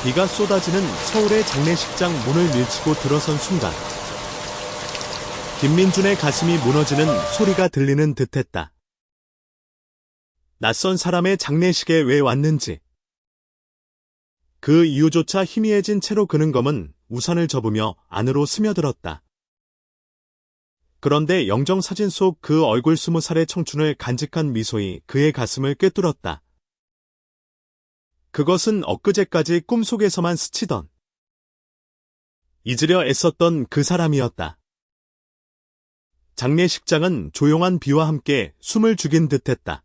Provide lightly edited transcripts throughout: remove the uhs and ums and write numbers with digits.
비가 쏟아지는 서울의 장례식장 문을 밀치고 들어선 순간 김민준의 가슴이 무너지는 소리가 들리는 듯했다. 낯선 사람의 장례식에 왜 왔는지. 그 이유조차 희미해진 채로 그는 검은 우산을 접으며 안으로 스며들었다. 그런데 영정사진 속 그 얼굴 20살의 청춘을 간직한 미소이 그의 가슴을 꿰뚫었다. 그것은 엊그제까지 꿈속에서만 스치던, 잊으려 애썼던 그 사람이었다. 장례식장은 조용한 비와 함께 숨을 죽인 듯했다.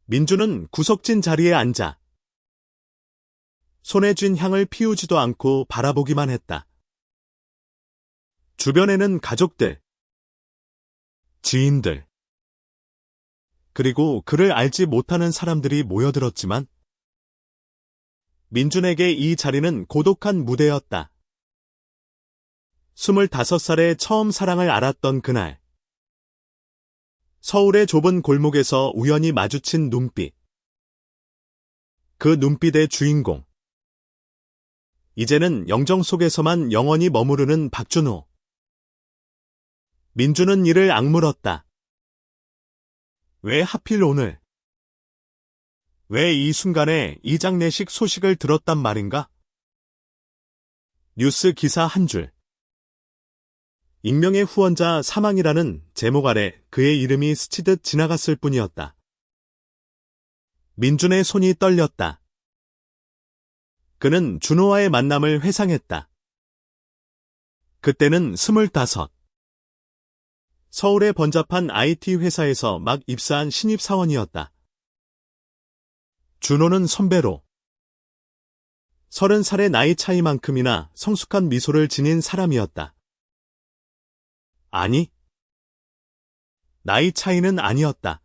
민주는 구석진 자리에 앉아 손에 쥔 향을 피우지도 않고 바라보기만 했다. 주변에는 가족들, 지인들, 그리고 그를 알지 못하는 사람들이 모여들었지만 민준에게 이 자리는 고독한 무대였다. 25살에 처음 사랑을 알았던 그날, 서울의 좁은 골목에서 우연히 마주친 눈빛. 그 눈빛의 주인공. 이제는 영정 속에서만 영원히 머무르는 박준호. 민주는 이를 악물었다. 왜 하필 오늘? 왜 이 순간에 이 장례식 소식을 들었단 말인가? 뉴스 기사 한 줄. 익명의 후원자 사망이라는 제목 아래 그의 이름이 스치듯 지나갔을 뿐이었다. 민준의 손이 떨렸다. 그는 준호와의 만남을 회상했다. 그때는 25. 서울의 번잡한 IT 회사에서 막 입사한 신입사원이었다. 준호는 선배로 30살의 나이 차이만큼이나 성숙한 미소를 지닌 사람이었다. 아니, 나이 차이는 아니었다.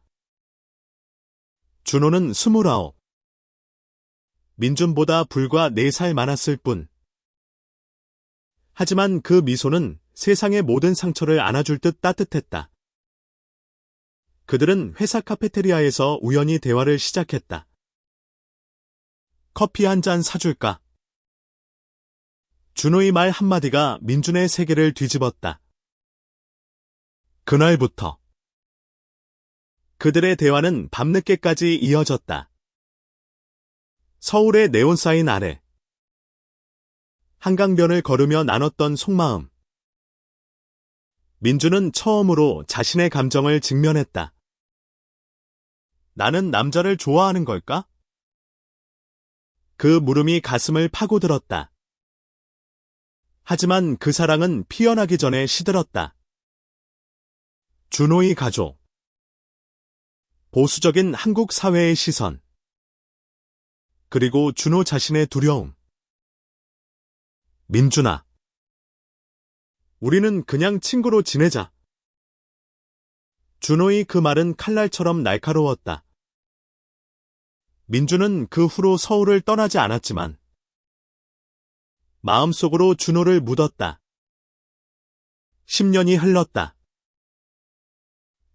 준호는 29. 민준보다 불과 4살 많았을 뿐. 하지만 그 미소는 세상의 모든 상처를 안아줄 듯 따뜻했다. 그들은 회사 카페테리아에서 우연히 대화를 시작했다. 커피 한 잔 사줄까? 준호의 말 한마디가 민준의 세계를 뒤집었다. 그날부터 그들의 대화는 밤늦게까지 이어졌다. 서울의 네온사인 아래 한강변을 걸으며 나눴던 속마음. 민주는 처음으로 자신의 감정을 직면했다. 나는 남자를 좋아하는 걸까? 그 물음이 가슴을 파고들었다. 하지만 그 사랑은 피어나기 전에 시들었다. 준호의 가족. 보수적인 한국 사회의 시선. 그리고 준호 자신의 두려움. 민준아. 우리는 그냥 친구로 지내자. 준호의 그 말은 칼날처럼 날카로웠다. 민준은 그 후로 서울을 떠나지 않았지만 마음속으로 준호를 묻었다. 10년이 흘렀다.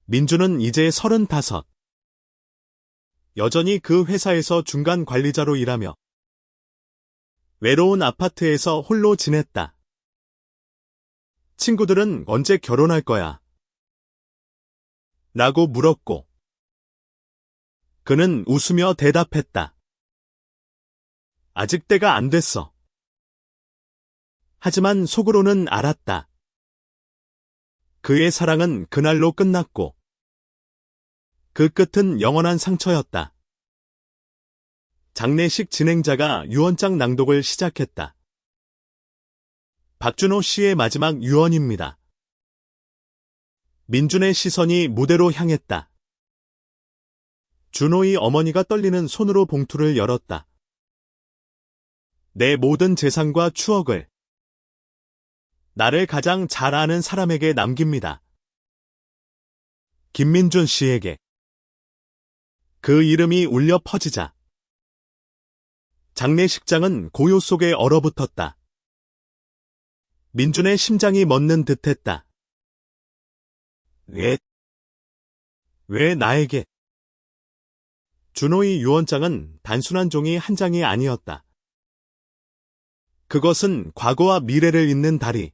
민준은 이제 35. 여전히 그 회사에서 중간 관리자로 일하며 외로운 아파트에서 홀로 지냈다. 친구들은 언제 결혼할 거야? 라고 물었고 그는 웃으며 대답했다. 아직 때가 안 됐어. 하지만 속으로는 알았다. 그의 사랑은 그날로 끝났고 그 끝은 영원한 상처였다. 장례식 진행자가 유언장 낭독을 시작했다. 박준호 씨의 마지막 유언입니다. 민준의 시선이 무대로 향했다. 준호의 어머니가 떨리는 손으로 봉투를 열었다. 내 모든 재산과 추억을 나를 가장 잘 아는 사람에게 남깁니다. 김민준 씨에게. 그 이름이 울려 퍼지자 장례식장은 고요 속에 얼어붙었다. 민준의 심장이 멎는 듯했다. 왜 나에게? 준호의 유언장은 단순한 종이 한 장이 아니었다. 그것은 과거와 미래를 잇는 다리.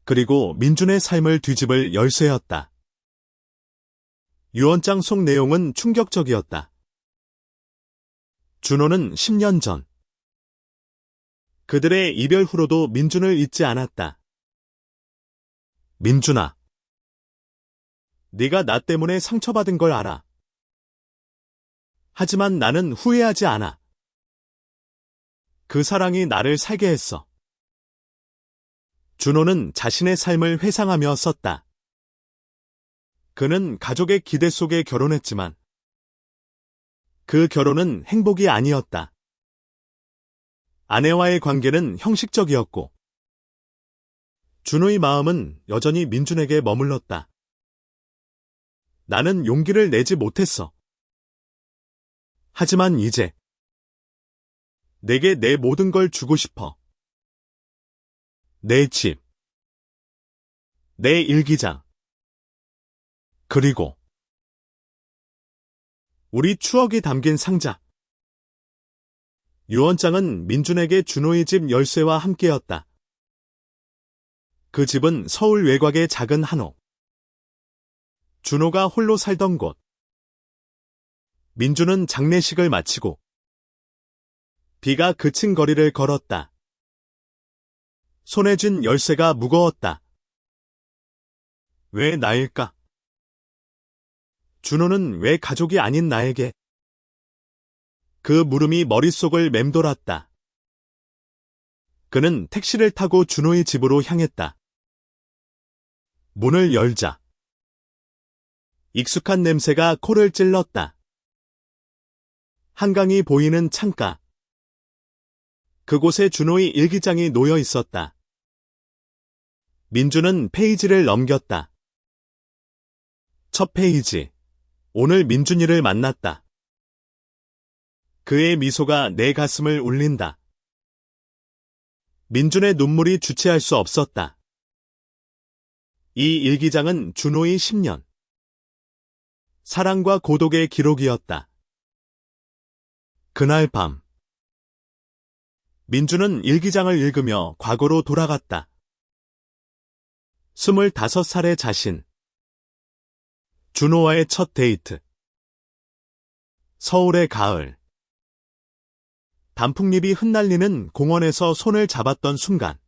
그리고 민준의 삶을 뒤집을 열쇠였다. 유언장 속 내용은 충격적이었다. 준호는 10년 전 그들의 이별 후로도 민준을 잊지 않았다. 민준아, 네가 나 때문에 상처받은 걸 알아. 하지만 나는 후회하지 않아. 그 사랑이 나를 살게 했어. 준호는 자신의 삶을 회상하며 썼다. 그는 가족의 기대 속에 결혼했지만 그 결혼은 행복이 아니었다. 아내와의 관계는 형식적이었고 준호의 마음은 여전히 민준에게 머물렀다. 나는 용기를 내지 못했어. 하지만 이제 내게 내 모든 걸 주고 싶어. 내 집, 내 일기장, 그리고 우리 추억이 담긴 상자. 유언장은 민준에게 준호의 집 열쇠와 함께였다. 그 집은 서울 외곽의 작은 한옥. 준호가 홀로 살던 곳. 민준은 장례식을 마치고 비가 그친 거리를 걸었다. 손에 쥔 열쇠가 무거웠다. 왜 나일까? 준호는 왜 가족이 아닌 나에게? 그 물음이 머릿속을 맴돌았다. 그는 택시를 타고 준호의 집으로 향했다. 문을 열자 익숙한 냄새가 코를 찔렀다. 한강이 보이는 창가. 그곳에 준호의 일기장이 놓여 있었다. 민준은 페이지를 넘겼다. 첫 페이지. 오늘 민준이를 만났다. 그의 미소가 내 가슴을 울린다. 민준의 눈물이 주체할 수 없었다. 이 일기장은 준호의 10년. 사랑과 고독의 기록이었다. 그날 밤. 민준은 일기장을 읽으며 과거로 돌아갔다. 25살의 자신. 준호와의 첫 데이트. 서울의 가을. 단풍잎이 흩날리는 공원에서 손을 잡았던 순간.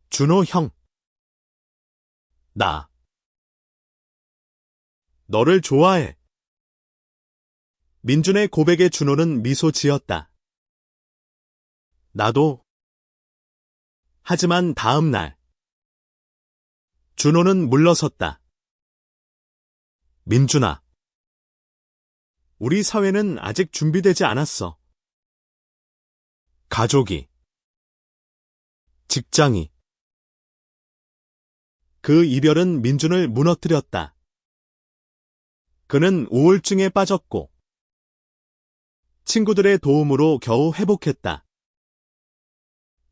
준호 형. 나. 너를 좋아해. 민준의 고백에 준호는 미소 지었다. 나도. 하지만 다음 날. 준호는 물러섰다. 민준아. 우리 사회는 아직 준비되지 않았어. 가족이. 직장이. 그 이별은 민준을 무너뜨렸다. 그는 우울증에 빠졌고 친구들의 도움으로 겨우 회복했다.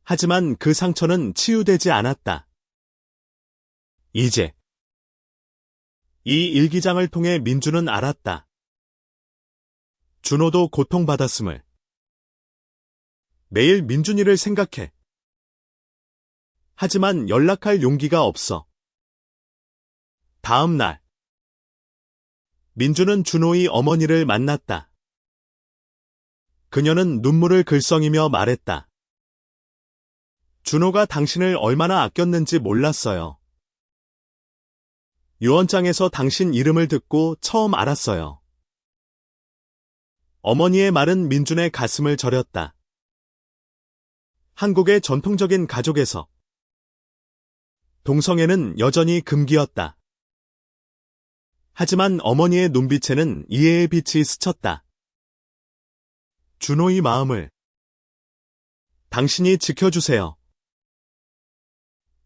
하지만 그 상처는 치유되지 않았다. 이제 이 일기장을 통해 민준은 알았다. 준호도 고통받았음을. 매일 민준이를 생각해. 하지만 연락할 용기가 없어. 다음 날. 민준은 준호의 어머니를 만났다. 그녀는 눈물을 글썽이며 말했다. 준호가 당신을 얼마나 아꼈는지 몰랐어요. 유언장에서 당신 이름을 듣고 처음 알았어요. 어머니의 말은 민준의 가슴을 저렸다. 한국의 전통적인 가족에서 동성애는 여전히 금기였다. 하지만 어머니의 눈빛에는 이해의 빛이 스쳤다. 준호의 마음을 당신이 지켜주세요.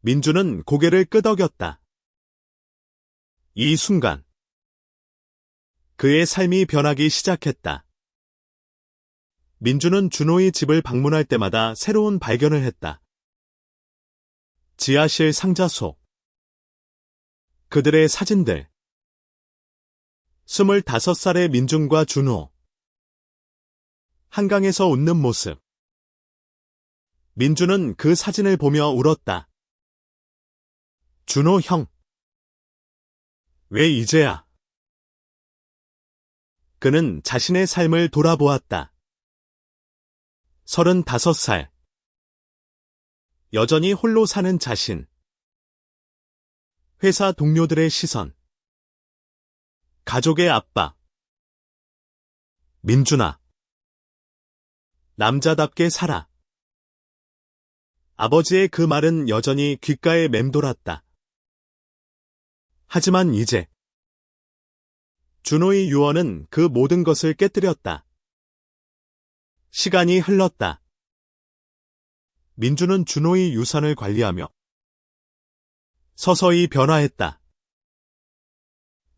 민준은 고개를 끄덕였다. 이 순간 그의 삶이 변하기 시작했다. 민준은 준호의 집을 방문할 때마다 새로운 발견을 했다. 지하실 상자 속 그들의 사진들. 25살의 민준과 준호. 한강에서 웃는 모습. 민주는 그 사진을 보며 울었다. 준호 형. 왜 이제야? 그는 자신의 삶을 돌아보았다. 35살. 여전히 홀로 사는 자신. 회사 동료들의 시선. 가족의 압박. 민준아. 남자답게 살아. 아버지의 그 말은 여전히 귓가에 맴돌았다. 하지만 이제 준호의 유언은 그 모든 것을 깨뜨렸다. 시간이 흘렀다. 민주는 준호의 유산을 관리하며 서서히 변화했다.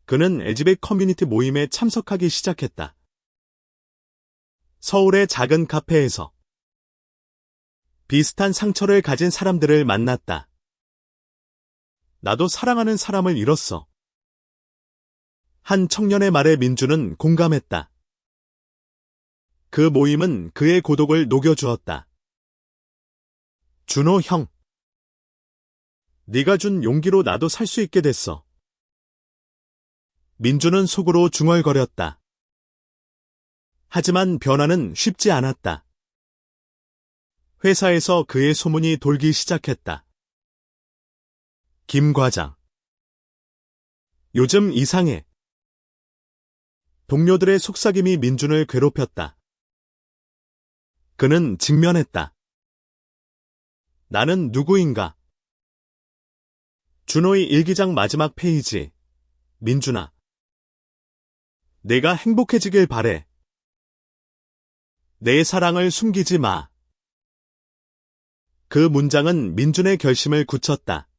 그는 LGBT 커뮤니티 모임에 참석하기 시작했다. 서울의 작은 카페에서 비슷한 상처를 가진 사람들을 만났다. 나도 사랑하는 사람을 잃었어. 한 청년의 말에 민주는 공감했다. 그 모임은 그의 고독을 녹여주었다. 준호 형. 네가 준 용기로 나도 살 수 있게 됐어. 민주는 속으로 중얼거렸다. 하지만 변화는 쉽지 않았다. 회사에서 그의 소문이 돌기 시작했다. 김 과장. 요즘 이상해. 동료들의 속삭임이 민준을 괴롭혔다. 그는 직면했다. 나는 누구인가? 준호의 일기장 마지막 페이지. 민준아. 내가 행복해지길 바래. 내 사랑을 숨기지 마. 그 문장은 민준의 결심을 굳혔다.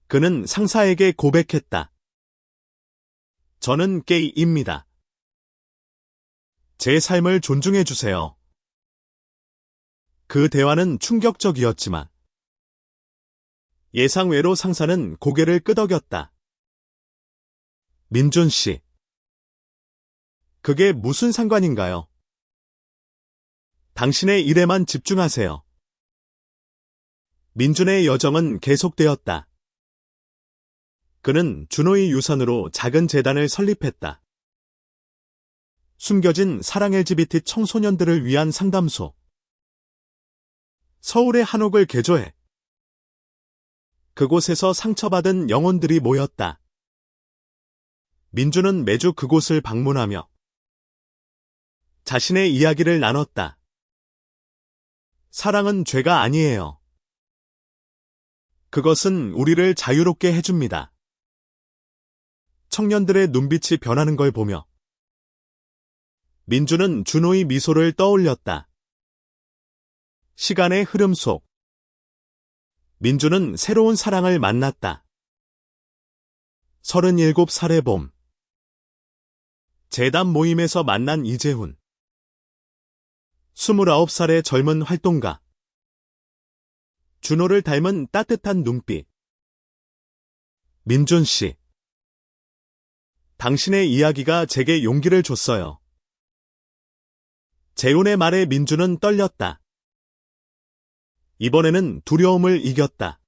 그는 상사에게 고백했다. 저는 게이입니다. 제 삶을 존중해 주세요. 그 대화는 충격적이었지만 예상외로 상사는 고개를 끄덕였다. 민준 씨. 그게 무슨 상관인가요? 당신의 일에만 집중하세요. 민준의 여정은 계속되었다. 그는 준호의 유산으로 작은 재단을 설립했다. 숨겨진 사랑 LGBT 청소년들을 위한 상담소. 서울의 한옥을 개조해. 그곳에서 상처받은 영혼들이 모였다. 민주는 매주 그곳을 방문하며 자신의 이야기를 나눴다. 사랑은 죄가 아니에요. 그것은 우리를 자유롭게 해줍니다. 청년들의 눈빛이 변하는 걸 보며 민주는 준호의 미소를 떠올렸다. 시간의 흐름 속 민주는 새로운 사랑을 만났다. 37살의 봄. 재단 모임에서 만난 이재훈. 29살의 젊은 활동가. 준호를 닮은 따뜻한 눈빛. 민준 씨. 당신의 이야기가 제게 용기를 줬어요. 재훈의 말에 민주는 떨렸다. 이번에는 두려움을 이겼다.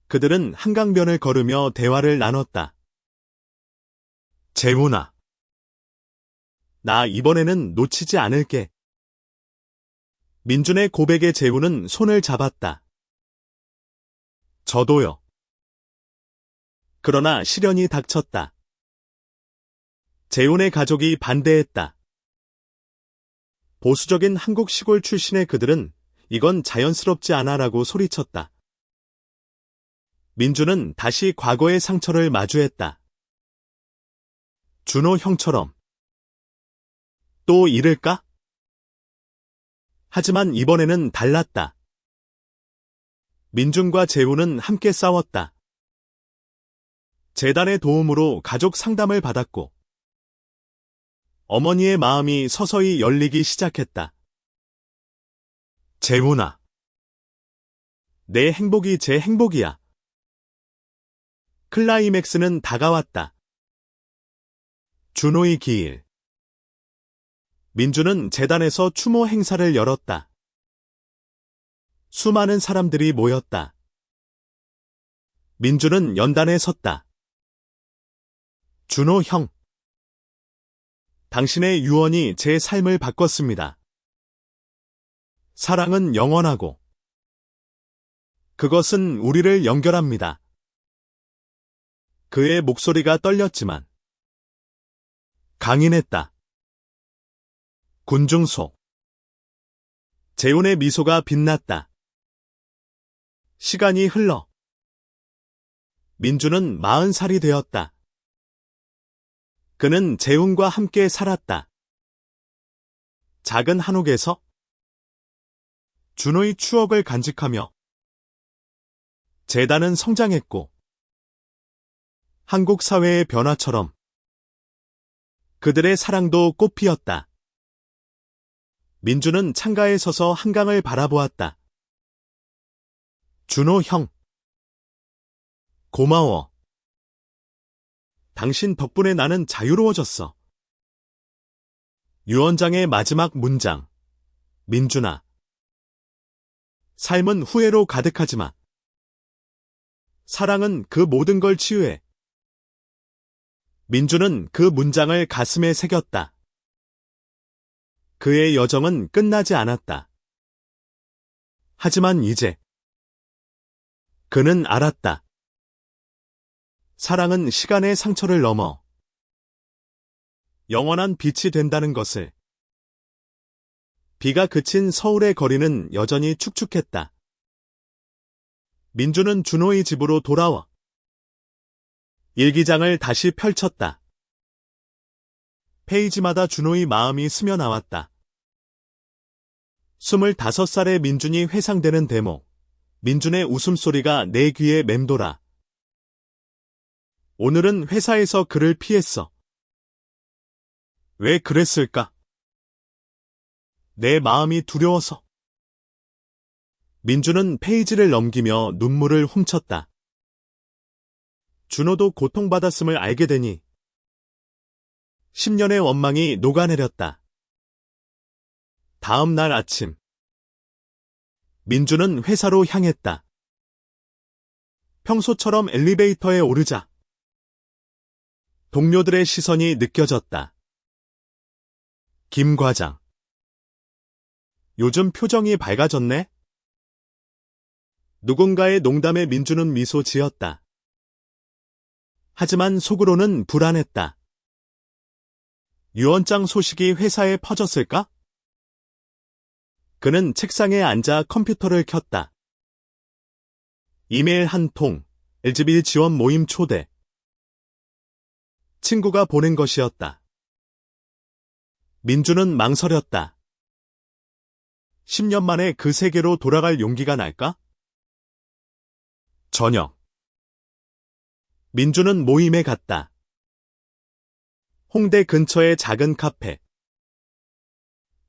그들은 한강변을 걸으며 대화를 나눴다. 재훈아. 나 이번에는 놓치지 않을게. 민준의 고백에 재훈은 손을 잡았다. 저도요. 그러나 시련이 닥쳤다. 재훈의 가족이 반대했다. 보수적인 한국 시골 출신의 그들은 이건 자연스럽지 않아라고 소리쳤다. 민주는 다시 과거의 상처를 마주했다. 준호 형처럼. 또 이럴까? 하지만 이번에는 달랐다. 민준과 재훈은 함께 싸웠다. 재단의 도움으로 가족 상담을 받았고 어머니의 마음이 서서히 열리기 시작했다. 재훈아. 내 행복이 제 행복이야. 클라이맥스는 다가왔다. 준호의 기일. 민주는 재단에서 추모 행사를 열었다. 수많은 사람들이 모였다. 민주는 연단에 섰다. 준호 형. 당신의 유언이 제 삶을 바꿨습니다. 사랑은 영원하고 그것은 우리를 연결합니다. 그의 목소리가 떨렸지만 강인했다. 군중 속 재훈의 미소가 빛났다. 시간이 흘러 민주는 40살이 되었다. 그는 재훈과 함께 살았다. 작은 한옥에서 준호의 추억을 간직하며 재단은 성장했고 한국 사회의 변화처럼 그들의 사랑도 꽃피었다. 민주는 창가에 서서 한강을 바라보았다. 준호 형. 고마워. 당신 덕분에 나는 자유로워졌어. 유언장의 마지막 문장. 민준아. 삶은 후회로 가득하지만 사랑은 그 모든 걸 치유해. 민주는 그 문장을 가슴에 새겼다. 그의 여정은 끝나지 않았다. 하지만 이제 그는 알았다. 사랑은 시간의 상처를 넘어 영원한 빛이 된다는 것을. 비가 그친 서울의 거리는 여전히 축축했다. 민주는 준호의 집으로 돌아와 일기장을 다시 펼쳤다. 페이지마다 준호의 마음이 스며나왔다. 25살의 민준이 회상되는 대목. 민준의 웃음소리가 내 귀에 맴돌아. 오늘은 회사에서 그를 피했어. 왜 그랬을까? 내 마음이 두려워서. 민준은 페이지를 넘기며 눈물을 훔쳤다. 준호도 고통받았음을 알게 되니 10년의 원망이 녹아내렸다. 다음 날 아침 민준은 회사로 향했다. 평소처럼 엘리베이터에 오르자 동료들의 시선이 느껴졌다. 김 과장. 요즘 표정이 밝아졌네? 누군가의 농담에 민준은 미소 지었다. 하지만 속으로는 불안했다. 유언장 소식이 회사에 퍼졌을까? 그는 책상에 앉아 컴퓨터를 켰다. 이메일 한 통, LGBT 지원 모임 초대. 친구가 보낸 것이었다. 민주는 망설였다. 10년 만에 그 세계로 돌아갈 용기가 날까? 저녁. 민주는 모임에 갔다. 홍대 근처의 작은 카페.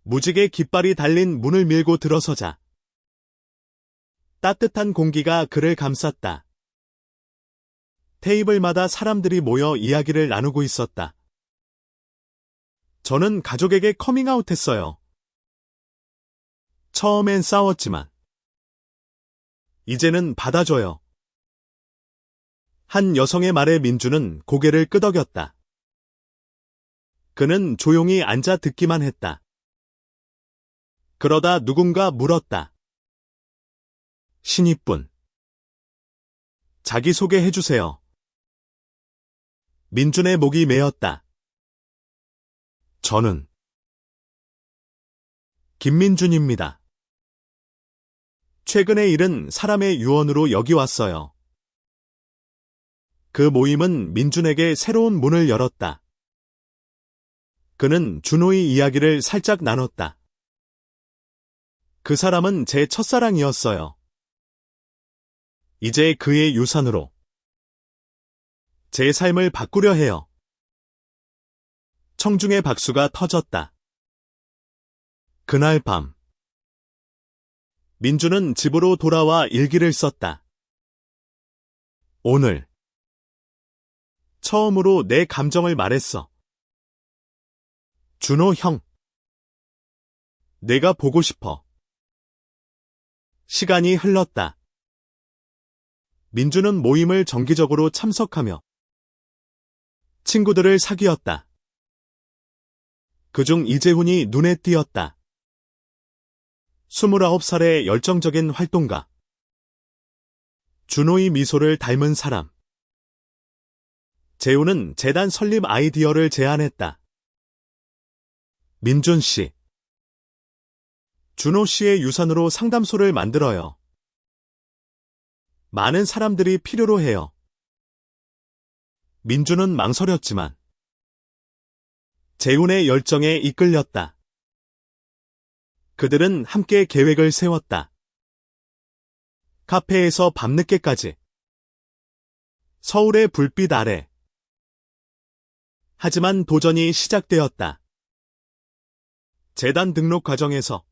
무지개 깃발이 달린 문을 밀고 들어서자 따뜻한 공기가 그를 감쌌다. 테이블마다 사람들이 모여 이야기를 나누고 있었다. 저는 가족에게 커밍아웃했어요. 처음엔 싸웠지만 이제는 받아줘요. 한 여성의 말에 민주는 고개를 끄덕였다. 그는 조용히 앉아 듣기만 했다. 그러다 누군가 물었다. 신입분. 자기소개해주세요. 민준의 목이 메었다. 저는 김민준입니다. 최근의 일은 사람의 유언으로 여기 왔어요. 그 모임은 민준에게 새로운 문을 열었다. 그는 준호의 이야기를 살짝 나눴다. 그 사람은 제 첫사랑이었어요. 이제 그의 유산으로 제 삶을 바꾸려 해요. 청중의 박수가 터졌다. 그날 밤 민주는 집으로 돌아와 일기를 썼다. 오늘 처음으로 내 감정을 말했어. 준호 형. 내가 보고 싶어. 시간이 흘렀다. 민주는 모임을 정기적으로 참석하며 친구들을 사귀었다. 그중 이재훈이 눈에 띄었다. 29살의 열정적인 활동가. 준호의 미소를 닮은 사람. 재훈은 재단 설립 아이디어를 제안했다. 민준 씨. 준호 씨의 유산으로 상담소를 만들어요. 많은 사람들이 필요로 해요. 민준은 망설였지만 재훈의 열정에 이끌렸다. 그들은 함께 계획을 세웠다. 카페에서 밤늦게까지. 서울의 불빛 아래. 하지만 도전이 시작되었다. 재단 등록 과정에서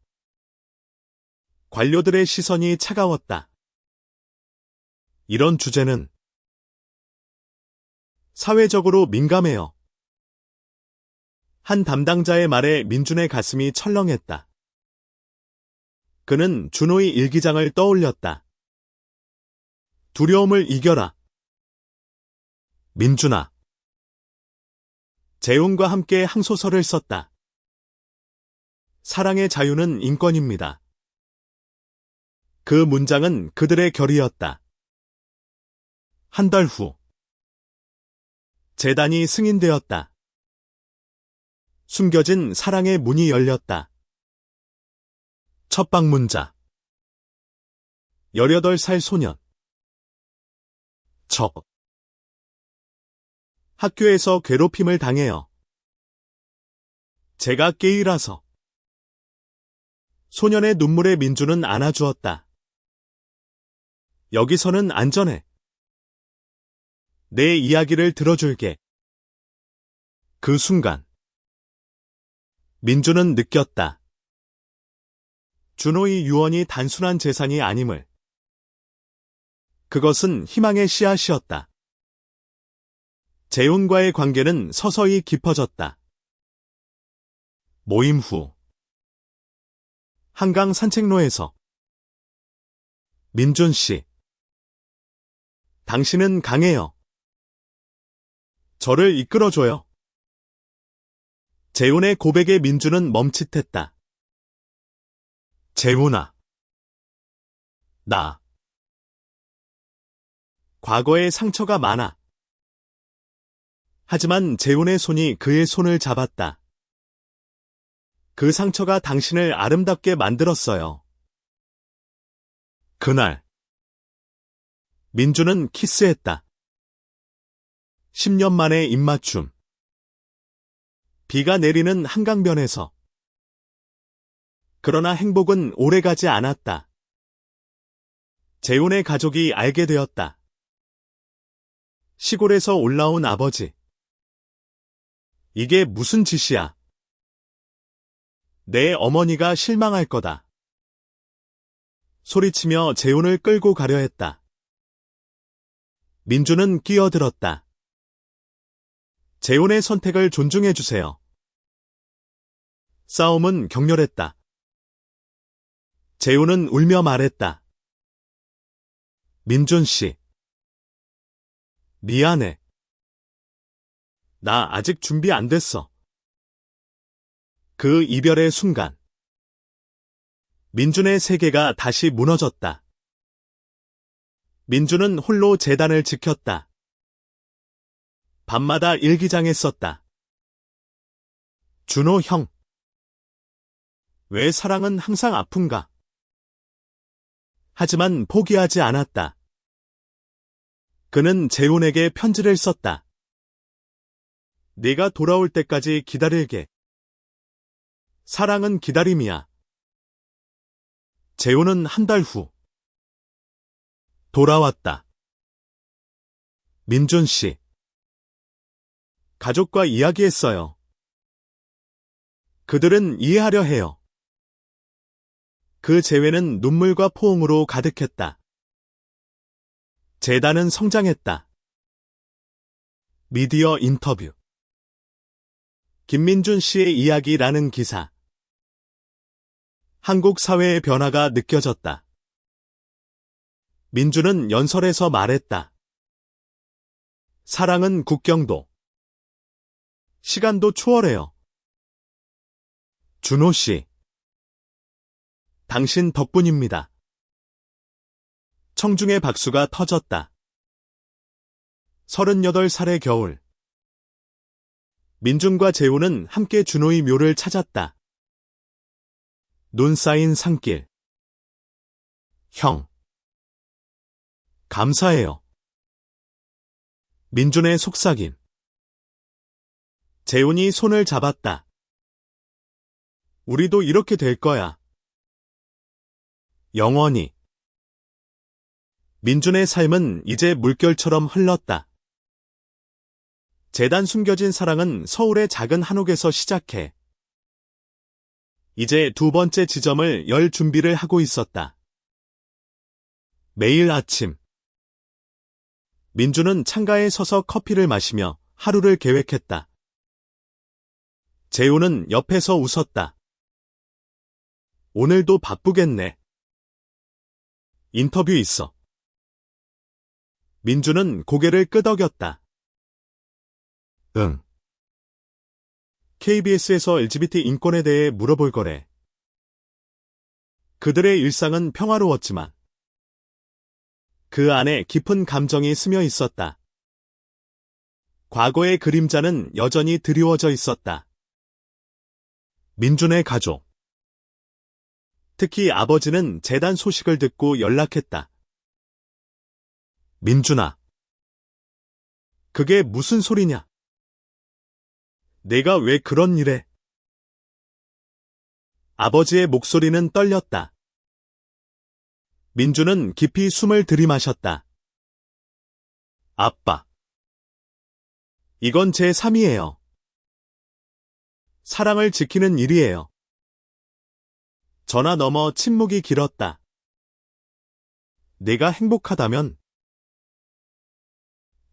관료들의 시선이 차가웠다. 이런 주제는 사회적으로 민감해요. 한 담당자의 말에 민준의 가슴이 철렁했다. 그는 준호의 일기장을 떠올렸다. 두려움을 이겨라. 민준아. 재훈과 함께 항소서를 썼다. 사랑의 자유는 인권입니다. 그 문장은 그들의 결이었다. 한 달 후. 재단이 승인되었다. 숨겨진 사랑의 문이 열렸다. 첫 방문자. 18살 소년. 학교에서 괴롭힘을 당해요. 제가 게이라서. 소년의 눈물에 민준은 안아주었다. 여기서는 안전해. 내 이야기를 들어줄게. 그 순간 민준은 느꼈다. 준호의 유언이 단순한 재산이 아님을. 그것은 희망의 씨앗이었다. 재훈과의 관계는 서서히 깊어졌다. 모임 후 한강 산책로에서 민준 씨. 당신은 강해요. 저를 이끌어줘요. 재훈의 고백에 민준은 멈칫했다. 재훈아. 나. 과거에 상처가 많아. 하지만 재훈의 손이 그의 손을 잡았다. 그 상처가 당신을 아름답게 만들었어요. 그날 민준은 키스했다. 10년 만의 입맞춤. 비가 내리는 한강변에서. 그러나 행복은 오래가지 않았다. 재훈의 가족이 알게 되었다. 시골에서 올라온 아버지. 이게 무슨 짓이야? 내 어머니가 실망할 거다. 소리치며 재훈을 끌고 가려 했다. 민준은 끼어들었다. 재훈의 선택을 존중해주세요. 싸움은 격렬했다. 재훈은 울며 말했다. 민준 씨. 미안해. 나 아직 준비 안 됐어. 그 이별의 순간. 민준의 세계가 다시 무너졌다. 민준은 홀로 재단을 지켰다. 밤마다 일기장에 썼다. 준호 형. 왜 사랑은 항상 아픈가? 하지만 포기하지 않았다. 그는 재훈에게 편지를 썼다. 네가 돌아올 때까지 기다릴게. 사랑은 기다림이야. 재훈은 한 달 후 돌아왔다. 민준 씨. 가족과 이야기했어요. 그들은 이해하려 해요. 그 재회는 눈물과 포옹으로 가득했다. 재단은 성장했다. 미디어 인터뷰. 김민준 씨의 이야기라는 기사. 한국 사회의 변화가 느껴졌다. 민주는 연설에서 말했다. 사랑은 국경도, 시간도 초월해요. 준호 씨, 당신 덕분입니다. 청중의 박수가 터졌다. 38살의 겨울. 민준과 재훈은 함께 준호의 묘를 찾았다. 눈 쌓인 산길. 형. 감사해요. 민준의 속삭임. 재훈이 손을 잡았다. 우리도 이렇게 될 거야. 영원히. 민준의 삶은 이제 물결처럼 흘렀다. 재단 숨겨진 사랑은 서울의 작은 한옥에서 시작해. 이제 두 번째 지점을 열 준비를 하고 있었다. 매일 아침. 민준은 창가에 서서 커피를 마시며 하루를 계획했다. 재훈은 옆에서 웃었다. 오늘도 바쁘겠네. 인터뷰 있어. 민준은 고개를 끄덕였다. 응. KBS에서 LGBT 인권에 대해 물어볼 거래. 그들의 일상은 평화로웠지만 그 안에 깊은 감정이 스며 있었다. 과거의 그림자는 여전히 드리워져 있었다. 민준의 가족. 특히 아버지는 재단 소식을 듣고 연락했다. 민준아. 그게 무슨 소리냐? 내가 왜 그런 일에? 아버지의 목소리는 떨렸다. 민준은 깊이 숨을 들이마셨다. 아빠. 이건 제 3이에요. 사랑을 지키는 일이에요. 전화 너머 침묵이 길었다. 내가 행복하다면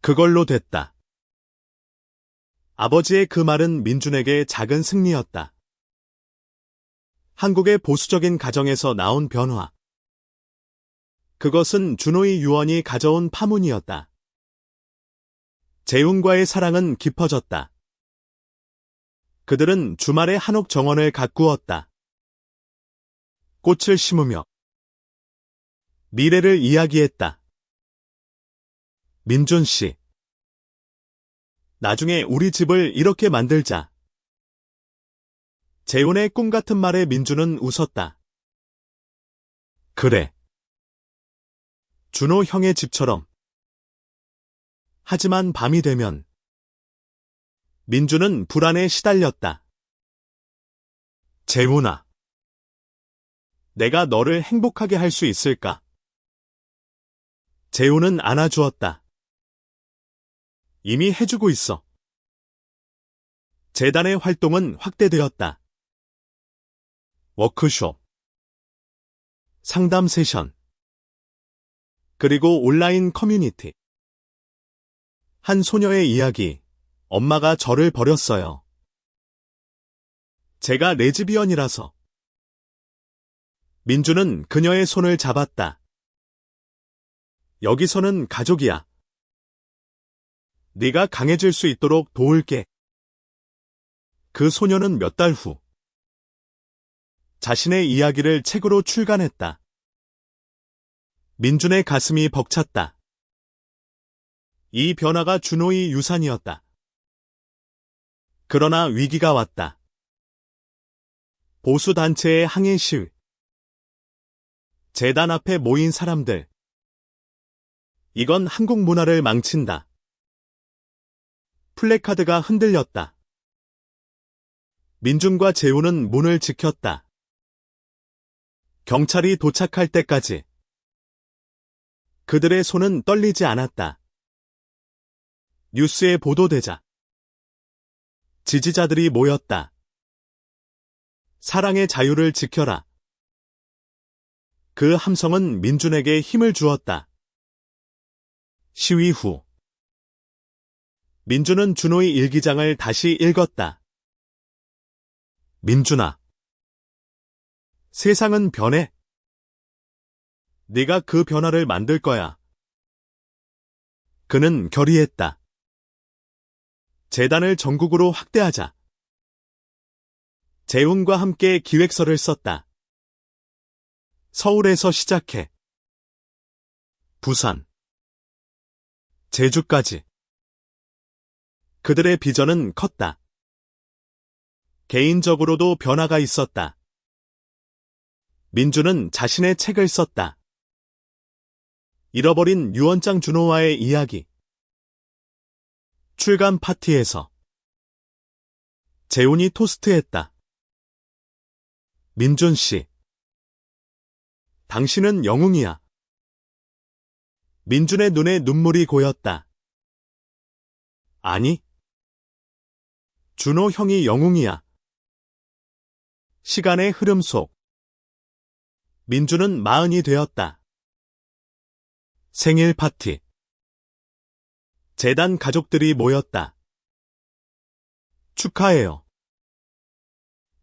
그걸로 됐다. 아버지의 그 말은 민준에게 작은 승리였다. 한국의 보수적인 가정에서 나온 변화. 그것은 준호의 유언이 가져온 파문이었다. 재훈과의 사랑은 깊어졌다. 그들은 주말에 한옥 정원을 가꾸었다. 꽃을 심으며 미래를 이야기했다. 민준 씨. 나중에 우리 집을 이렇게 만들자. 재훈의 꿈 같은 말에 민준은 웃었다. 그래. 준호 형의 집처럼. 하지만 밤이 되면 민준은 불안에 시달렸다. 재훈아. 내가 너를 행복하게 할 수 있을까? 재훈은 안아주었다. 이미 해주고 있어. 재단의 활동은 확대되었다. 워크숍, 상담 세션, 그리고 온라인 커뮤니티. 한 소녀의 이야기, 엄마가 저를 버렸어요. 제가 레즈비언이라서. 민준은 그녀의 손을 잡았다. 여기서는 가족이야. 네가 강해질 수 있도록 도울게. 그 소녀는 몇 달 후 자신의 이야기를 책으로 출간했다. 민준의 가슴이 벅찼다. 이 변화가 준호의 유산이었다. 그러나 위기가 왔다. 보수단체의 항해 시위. 재단 앞에 모인 사람들. 이건 한국 문화를 망친다. 플래카드가 흔들렸다. 민준과 재훈은 문을 지켰다. 경찰이 도착할 때까지. 그들의 손은 떨리지 않았다. 뉴스에 보도되자 지지자들이 모였다. 사랑의 자유를 지켜라. 그 함성은 민준에게 힘을 주었다. 시위 후 민준은 준호의 일기장을 다시 읽었다. 민준아. 세상은 변해. 네가 그 변화를 만들 거야. 그는 결의했다. 재단을 전국으로 확대하자. 재훈과 함께 기획서를 썼다. 서울에서 시작해 부산, 제주까지. 그들의 비전은 컸다. 개인적으로도 변화가 있었다. 민주는 자신의 책을 썼다. 잃어버린 유언장 준호와의 이야기. 출간 파티에서 재훈이 토스트했다. 민준 씨, 당신은 영웅이야. 민준의 눈에 눈물이 고였다. 아니, 준호 형이 영웅이야. 시간의 흐름 속 민준은 40이 되었다. 생일 파티. 재단 가족들이 모였다. 축하해요.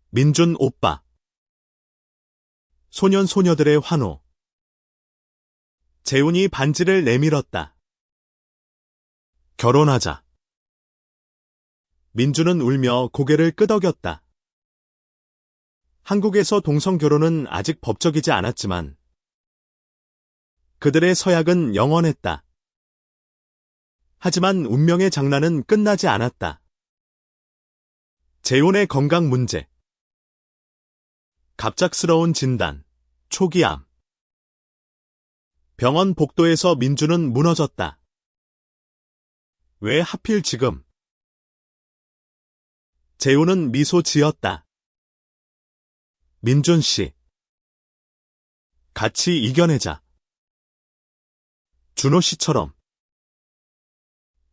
민준 오빠. 소년 소녀들의 환호. 재훈이 반지를 내밀었다. 결혼하자. 민준은 울며 고개를 끄덕였다. 한국에서 동성 결혼은 아직 법적이지 않았지만 그들의 서약은 영원했다. 하지만 운명의 장난은 끝나지 않았다. 재훈의 건강 문제. 갑작스러운 진단, 초기암. 병원 복도에서 민준은 무너졌다. 왜 하필 지금? 재훈은 미소 지었다. 민준 씨. 같이 이겨내자. 준호 씨처럼.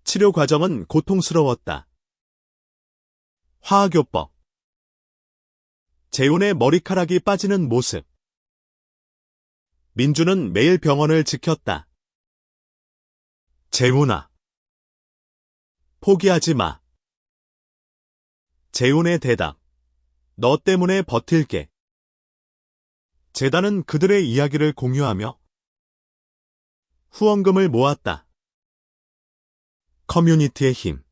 치료 과정은 고통스러웠다. 화학요법. 재훈의 머리카락이 빠지는 모습. 민준은 매일 병원을 지켰다. 재훈아. 포기하지 마. 재훈의 대답. 너 때문에 버틸게. 재단은 그들의 이야기를 공유하며 후원금을 모았다. 커뮤니티의 힘.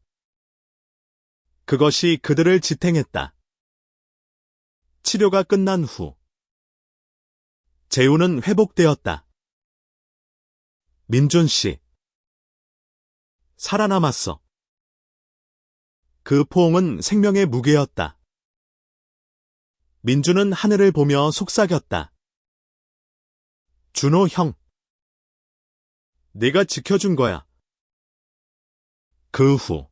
그것이 그들을 지탱했다. 치료가 끝난 후 재훈은 회복되었다. 민준 씨. 살아남았어. 그 포옹은 생명의 무게였다. 민준은 하늘을 보며 속삭였다. 준호 형. 네가 지켜준 거야. 그 후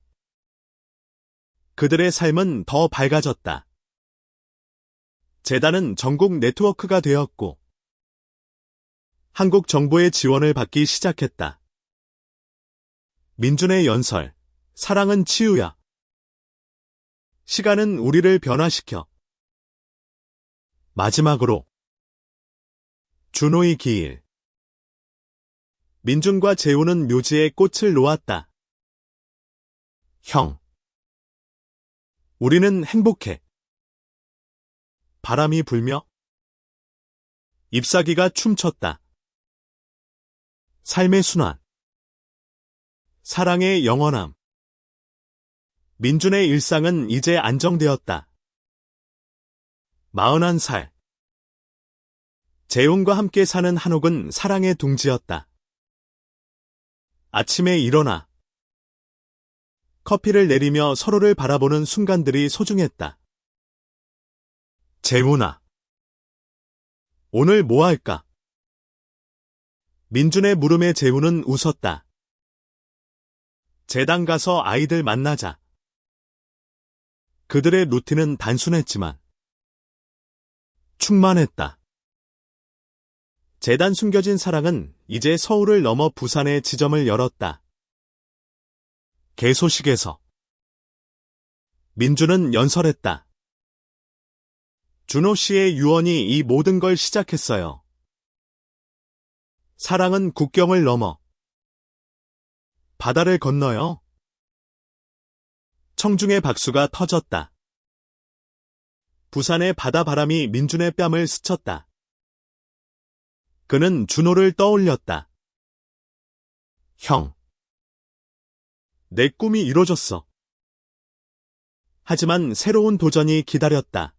그들의 삶은 더 밝아졌다. 재단은 전국 네트워크가 되었고 한국 정부의 지원을 받기 시작했다. 민준의 연설. 사랑은 치유야. 시간은 우리를 변화시켜. 마지막으로 준호의 기일. 민준과 재훈은 묘지에 꽃을 놓았다. 형. 우리는 행복해. 바람이 불며 잎사귀가 춤췄다. 삶의 순환. 사랑의 영원함. 민준의 일상은 이제 안정되었다. 41살. 재훈과 함께 사는 한옥은 사랑의 둥지였다. 아침에 일어나 커피를 내리며 서로를 바라보는 순간들이 소중했다. 재훈아. 오늘 뭐 할까? 민준의 물음에 재훈은 웃었다. 재단 가서 아이들 만나자. 그들의 루틴은 단순했지만 충만했다. 재단 숨겨진 사랑은 이제 서울을 넘어 부산의 지점을 열었다. 개소식에서 민준은 연설했다. 준호 씨의 유언이 이 모든 걸 시작했어요. 사랑은 국경을 넘어 바다를 건너요. 청중의 박수가 터졌다. 부산의 바다바람이 민준의 뺨을 스쳤다. 그는 준호를 떠올렸다. 형. 내 꿈이 이루어졌어. 하지만 새로운 도전이 기다렸다.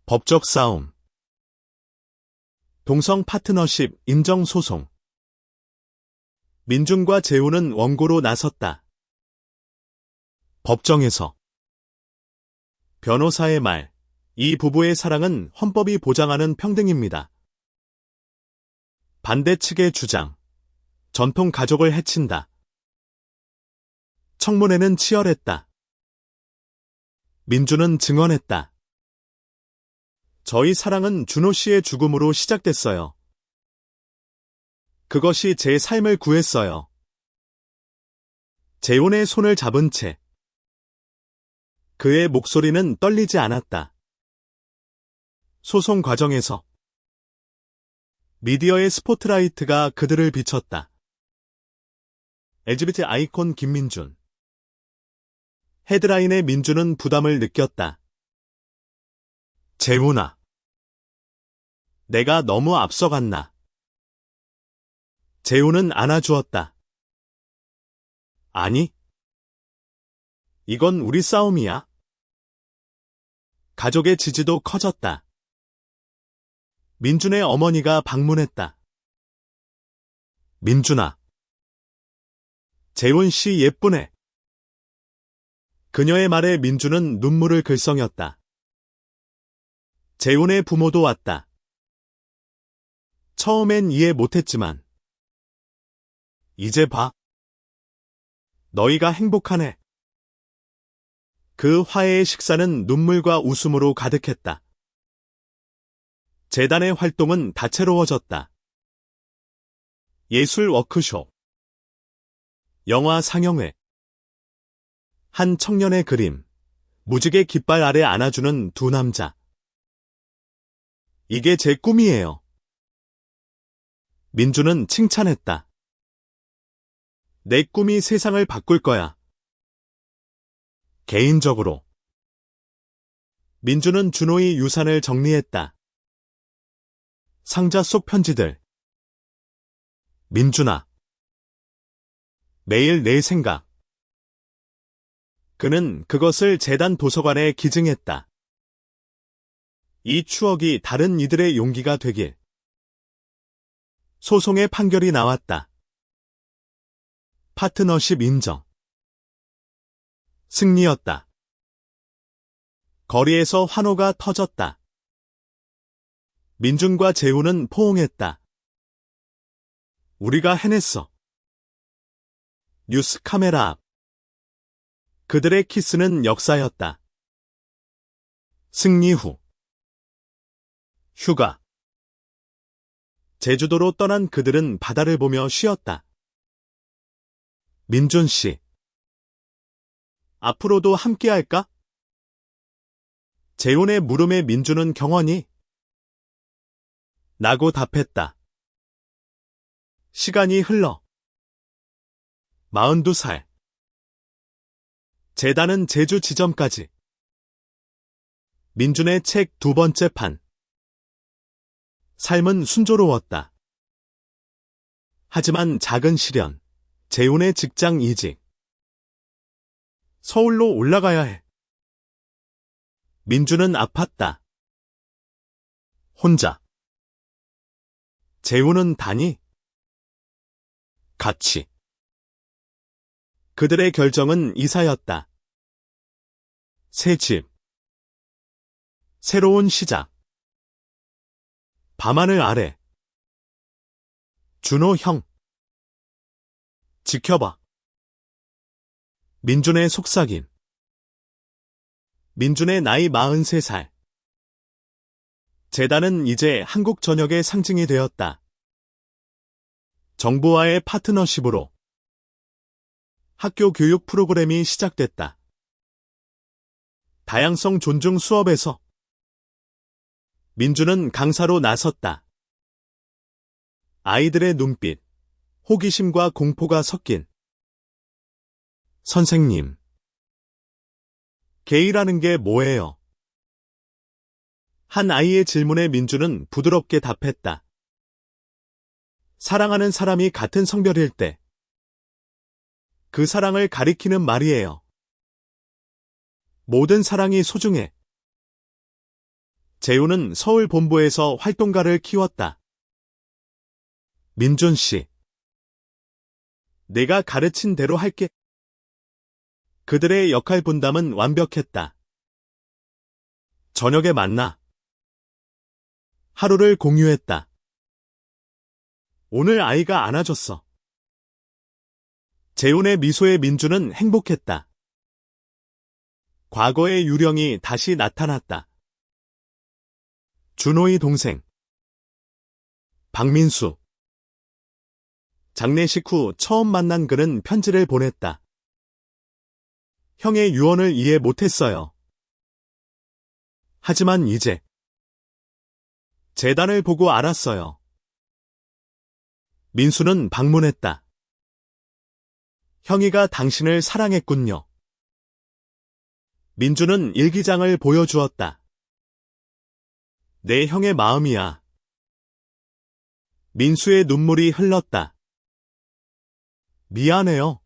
법적 싸움. 동성 파트너십 인정 소송. 민준과 재훈은 원고로 나섰다. 법정에서 변호사의 말, 이 부부의 사랑은 헌법이 보장하는 평등입니다. 반대 측의 주장, 전통 가족을 해친다. 청문회는 치열했다. 민준은 증언했다. 저희 사랑은 준호 씨의 죽음으로 시작됐어요. 그것이 제 삶을 구했어요. 재훈의 손을 잡은 채 그의 목소리는 떨리지 않았다. 소송 과정에서 미디어의 스포트라이트가 그들을 비췄다. LGBT 아이콘 김민준. 헤드라인의 민준은 부담을 느꼈다. 재훈아. 내가 너무 앞서갔나? 재훈은 안아주었다. 아니. 이건 우리 싸움이야. 가족의 지지도 커졌다. 민준의 어머니가 방문했다. 민준아. 재훈 씨 예쁘네. 그녀의 말에 민준은 눈물을 글썽였다. 재훈의 부모도 왔다. 처음엔 이해 못했지만 이제 봐. 너희가 행복하네. 그 화해의 식사는 눈물과 웃음으로 가득했다. 재단의 활동은 다채로워졌다. 예술 워크숍, 영화 상영회, 한 청년의 그림, 무지개 깃발 아래 안아주는 두 남자. 이게 제 꿈이에요. 민준은 칭찬했다. 내 꿈이 세상을 바꿀 거야. 개인적으로. 민준은 준호의 유산을 정리했다. 상자 속 편지들. 민준아. 매일 내 생각. 그는 그것을 재단 도서관에 기증했다. 이 추억이 다른 이들의 용기가 되길. 소송의 판결이 나왔다. 파트너십 인정. 승리였다. 거리에서 환호가 터졌다. 민준과 재훈은 포옹했다. 우리가 해냈어. 뉴스 카메라 앞. 그들의 키스는 역사였다. 승리 후. 휴가. 제주도로 떠난 그들은 바다를 보며 쉬었다. 민준 씨. 앞으로도 함께할까? 재훈의 물음에 민준은 경원이 라고 답했다. 시간이 흘러 42살. 재단은 제주 지점까지. 민준의 책 두 번째 판. 삶은 순조로웠다. 하지만 작은 시련, 재훈의 직장 이직. 서울로 올라가야 해. 민준은 아팠다. 혼자. 재훈은 다니. 같이. 그들의 결정은 이사였다. 새 집. 새로운 시작. 밤하늘 아래. 준호 형. 지켜봐. 민준의 속삭임. 민준의 나이 43살. 재단은 이제 한국 전역의 상징이 되었다. 정부와의 파트너십으로 학교 교육 프로그램이 시작됐다. 다양성 존중 수업에서 민준은 강사로 나섰다. 아이들의 눈빛, 호기심과 공포가 섞인 선생님. 게이라는 게 뭐예요? 한 아이의 질문에 민준은 부드럽게 답했다. 사랑하는 사람이 같은 성별일 때 그 사랑을 가리키는 말이에요. 모든 사랑이 소중해. 재우는 서울 본부에서 활동가를 키웠다. 민준 씨. 내가 가르친 대로 할게. 그들의 역할 분담은 완벽했다. 저녁에 만나 하루를 공유했다. 오늘 아이가 안아줬어. 재훈의 미소에 민주는 행복했다. 과거의 유령이 다시 나타났다. 준호의 동생 박민수. 장례식 후 처음 만난 그는 편지를 보냈다. 형의 유언을 이해 못했어요. 하지만 이제 재단을 보고 알았어요. 민수는 방문했다. 형이가 당신을 사랑했군요. 민주는 일기장을 보여주었다. 내 형의 마음이야. 민수의 눈물이 흘렀다. 미안해요.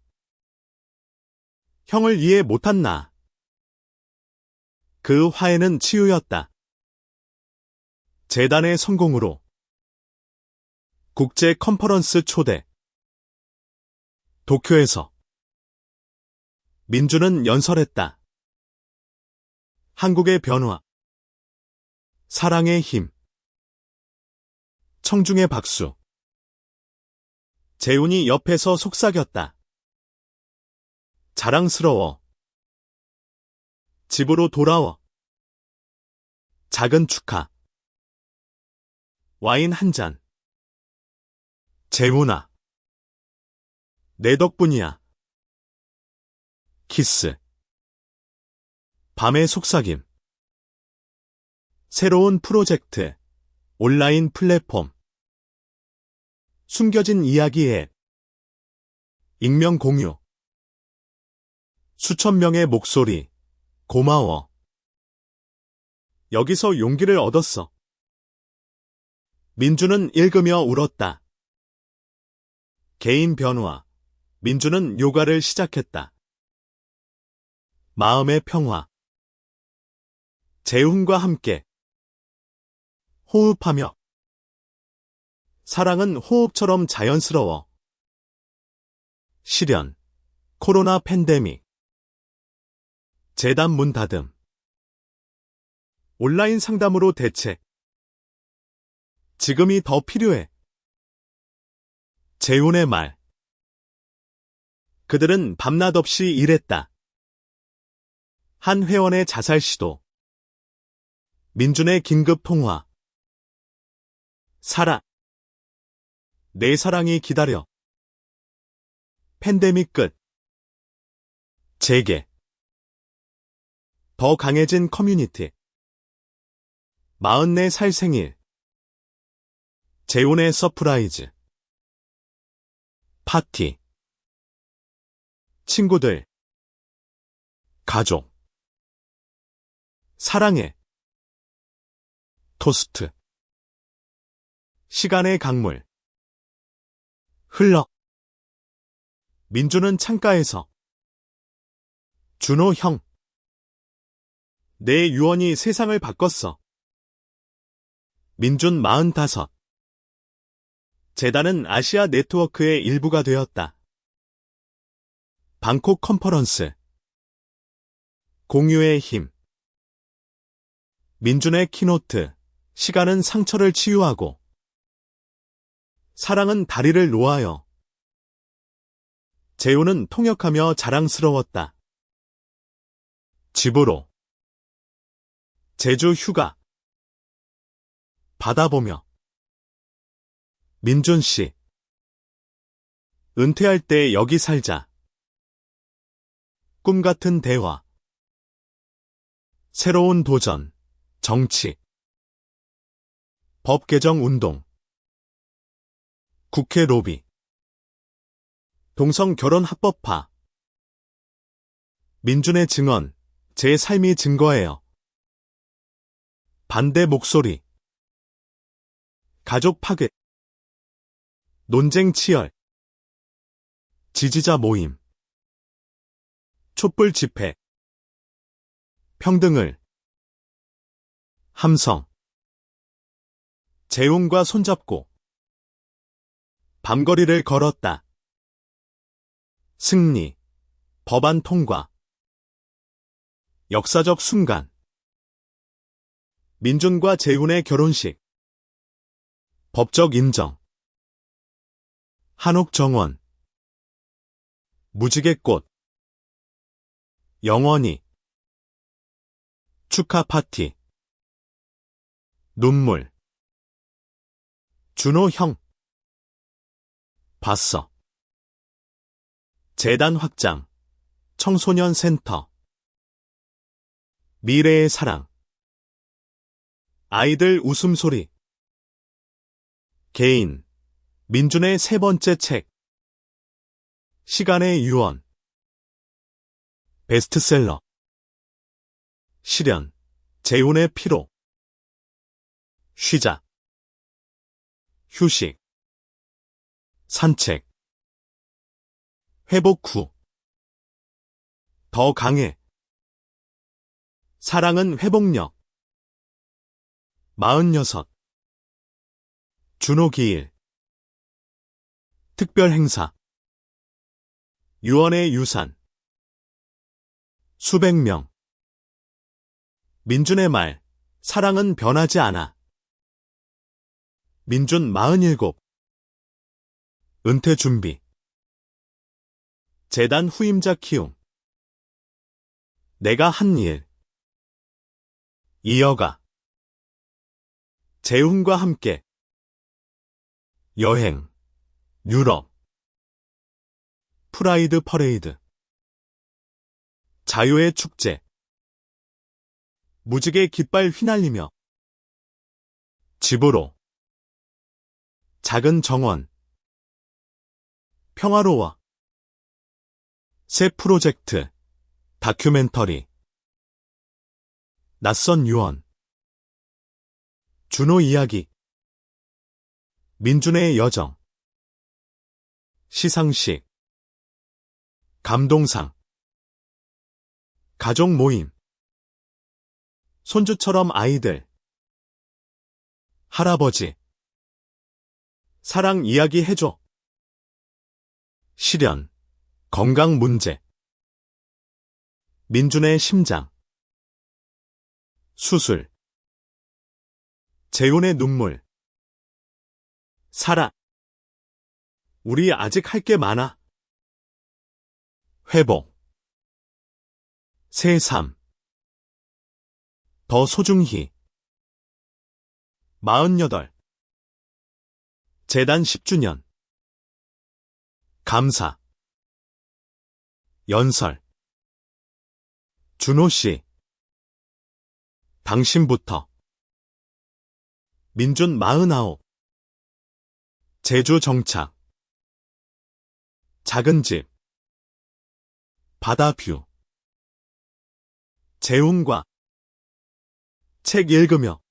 형을 이해 못한 나. 그 화해는 치유였다. 재단의 성공으로 국제 컨퍼런스 초대. 도쿄에서 민주는 연설했다. 한국의 변화. 사랑의 힘. 청중의 박수. 재훈이 옆에서 속삭였다. 자랑스러워. 집으로 돌아와. 작은 축하. 와인 한 잔. 재훈아. 내 덕분이야. 키스. 밤의 속삭임. 새로운 프로젝트. 온라인 플랫폼. 숨겨진 이야기 앱. 익명 공유. 수천 명의 목소리. 고마워. 여기서 용기를 얻었어. 민주는 읽으며 울었다. 개인 변화. 민주는 요가를 시작했다. 마음의 평화. 재훈과 함께 호흡하며. 사랑은 호흡처럼 자연스러워. 실현. 코로나 팬데믹. 재단 문 닫음. 온라인 상담으로 대책. 지금이 더 필요해. 재훈의 말. 그들은 밤낮 없이 일했다. 한 회원의 자살 시도. 민준의 긴급 통화. 살아. 내 사랑이 기다려. 팬데믹 끝. 재개. 더 강해진 커뮤니티. 44살 생일. 재훈의 서프라이즈. 파티. 친구들. 가족. 사랑해. 토스트. 시간의 강물. 흘러. 민주는 창가에서. 준호 형. 내 유언이 세상을 바꿨어. 민준 45. 재단은 아시아 네트워크의 일부가 되었다. 방콕 컨퍼런스. 공유의 힘. 민준의 키노트. 시간은 상처를 치유하고. 사랑은 다리를 놓아요. 재훈은 통역하며 자랑스러웠다. 집으로. 제주 휴가. 바다 보며. 민준 씨. 은퇴할 때 여기 살자. 꿈 같은 대화. 새로운 도전. 정치. 법 개정 운동. 국회 로비. 동성 결혼 합법화. 민준의 증언. 제 삶이 증거예요. 반대 목소리. 가족 파괴. 논쟁 치열. 지지자 모임. 촛불 집회. 평등을. 함성. 재웅과 손잡고. 밤거리를 걸었다. 승리. 법안 통과. 역사적 순간. 민준과 재훈의 결혼식. 법적 인정. 한옥 정원. 무지개꽃. 영원히. 축하 파티. 눈물. 준호 형. 봤어. 재단 확장. 청소년 센터. 미래의 사랑. 아이들 웃음소리. 개인. 민준의 세 번째 책. 시간의 유언. 베스트셀러. 실현. 재훈의 피로. 쉬자. 휴식. 산책. 회복 후. 더 강해. 사랑은 회복력. 46. 준호기일. 특별 행사. 유언의 유산. 수백 명. 민준의 말. 사랑은 변하지 않아. 민준 47. 은퇴 준비. 재단 후임자 키움. 내가 한 일. 이어가. 재훈과 함께. 여행. 유럽. 프라이드 퍼레이드. 자유의 축제. 무지개 깃발 휘날리며. 집으로. 작은 정원. 평화로워. 새 프로젝트. 다큐멘터리. 낯선 유언. 준호 이야기. 민준의 여정. 시상식. 감동상. 가족 모임. 손주처럼 아이들. 할아버지. 사랑 이야기 해줘. 실현. 건강 문제. 민준의 심장. 수술. 재훈의 눈물. 살아. 우리 아직 할 게 많아. 회복. 새삼. 더 소중히. 48. 재단 10주년. 감사. 연설. 준호 씨. 당신부터. 민준 49. 제주 정착. 작은 집. 바다뷰. 재훈과. 책 읽으며.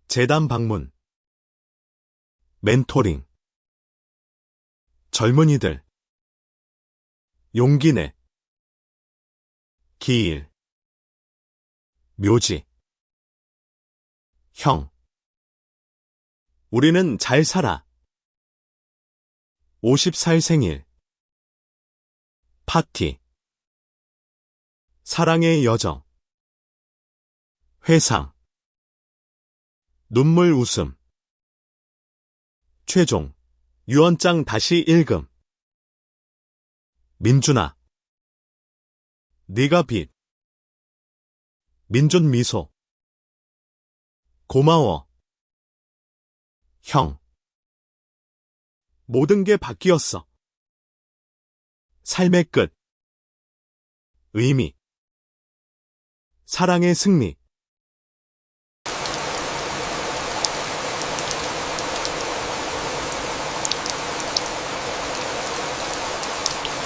재단 방문. 멘토링. 젊은이들. 용기내. 기일. 묘지. 형. 우리는 잘 살아. 50살 생일. 파티. 사랑의 여정. 회상. 눈물 웃음. 최종. 유언장 다시 읽음. 민준아. 네가 빛. 민준 미소. 고마워. 형. 모든 게 바뀌었어. 삶의 끝. 의미. 사랑의 승리.